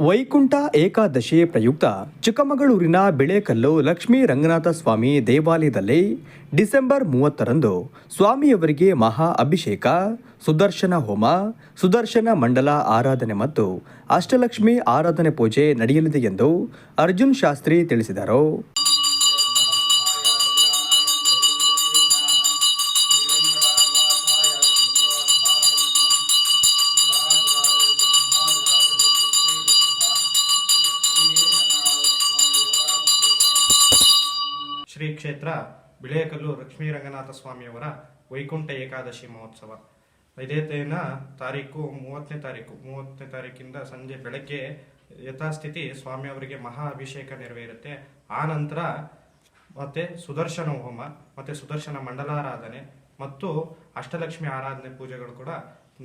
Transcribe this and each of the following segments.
ವೈಕುಂಠ ಏಕಾದಶಿ ಪ್ರಯುಕ್ತ ಚಿಕ್ಕಮಗಳೂರಿನ ಬಿಳೇಕಲ್ಲು ಲಕ್ಷ್ಮೀ ರಂಗನಾಥ ಸ್ವಾಮಿ ದೇವಾಲಯದಲ್ಲಿ ಡಿಸೆಂಬರ್ 30ರಂದು ಸ್ವಾಮಿಯವರಿಗೆ ಮಹಾ ಅಭಿಷೇಕ, ಸುದರ್ಶನ ಹೋಮ, ಸುದರ್ಶನ ಮಂಡಲ ಆರಾಧನೆ ಮತ್ತು ಅಷ್ಟಲಕ್ಷ್ಮಿ ಆರಾಧನೆ ಪೂಜೆ ನಡೆಯಲಿದೆ ಎಂದು ಅರ್ಜುನ್ ಶಾಸ್ತ್ರಿ ತಿಳಿಸಿದರು. ಶ್ರೀ ಕ್ಷೇತ್ರ ಬಿಳೇಕಲ್ಲು ಲಕ್ಷ್ಮೀ ರಂಗನಾಥ ಸ್ವಾಮಿಯವರ ವೈಕುಂಠ ಏಕಾದಶಿ ಮಹೋತ್ಸವ ಇದೇ ತಾರೀಕು 30ನೇ ತಾರೀಕಿಂದ ಸಂಜೆ ಬೆಳಗ್ಗೆ ಯಥಾಸ್ಥಿತಿ ಸ್ವಾಮಿಯವರಿಗೆ ಮಹಾ ಅಭಿಷೇಕ ನೆರವೇರುತ್ತೆ. ಆ ನಂತರ ಮತ್ತೆ ಸುದರ್ಶನ ಹೋಮ, ಮತ್ತೆ ಸುದರ್ಶನ ಮಂಡಲಾರಾಧನೆ ಮತ್ತು ಅಷ್ಟಲಕ್ಷ್ಮಿ ಆರಾಧನೆ ಪೂಜೆಗಳು ಕೂಡ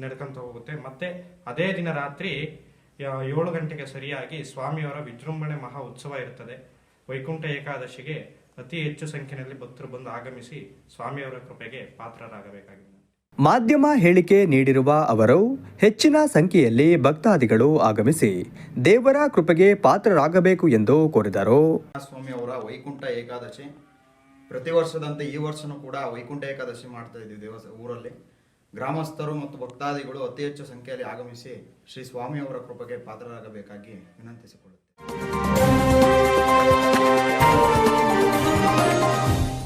ನಡ್ಕೊಂತ ಹೋಗುತ್ತೆ. ಮತ್ತೆ ಅದೇ ದಿನ ರಾತ್ರಿ 7 ಗಂಟೆಗೆ ಸರಿಯಾಗಿ ಸ್ವಾಮಿಯವರ ವಿಜೃಂಭಣೆ ಮಹಾ ಉತ್ಸವ ಇರುತ್ತದೆ. ವೈಕುಂಠ ಏಕಾದಶಿಗೆ ಅತಿ ಹೆಚ್ಚು ಸಂಖ್ಯೆಯಲ್ಲಿ ಭಕ್ತರು ಬಂದು ಆಗಮಿಸಿ ಸ್ವಾಮಿಯವರ ಕೃಪೆಗೆ ಪಾತ್ರರಾಗಬೇಕಾಗಿದೆ. ಮಾಧ್ಯಮ ಹೇಳಿಕೆ ನೀಡಿರುವ ಅವರು ಹೆಚ್ಚಿನ ಸಂಖ್ಯೆಯಲ್ಲಿ ಭಕ್ತಾದಿಗಳು ಆಗಮಿಸಿ ದೇವರ ಕೃಪೆಗೆ ಪಾತ್ರರಾಗಬೇಕು ಎಂದು ಕೋರಿದರು. ಸ್ವಾಮಿಯವರ ವೈಕುಂಠ ಏಕಾದಶಿ ಪ್ರತಿ ವರ್ಷದಂತೆ ಈ ವರ್ಷನೂ ಕೂಡ ವೈಕುಂಠ ಏಕಾದಶಿ ಮಾಡ್ತಾ ಇದ್ದೀವಿ ಊರಲ್ಲಿ. ಗ್ರಾಮಸ್ಥರು ಮತ್ತು ಭಕ್ತಾದಿಗಳು ಅತಿ ಹೆಚ್ಚು ಸಂಖ್ಯೆಯಲ್ಲಿ ಆಗಮಿಸಿ ಶ್ರೀ ಸ್ವಾಮಿಯವರ ಕೃಪೆಗೆ ಪಾತ್ರರಾಗಬೇಕಾಗಿ ವಿನಂತಿಸಿಕೊಳ್ಳುತ್ತೇವೆ.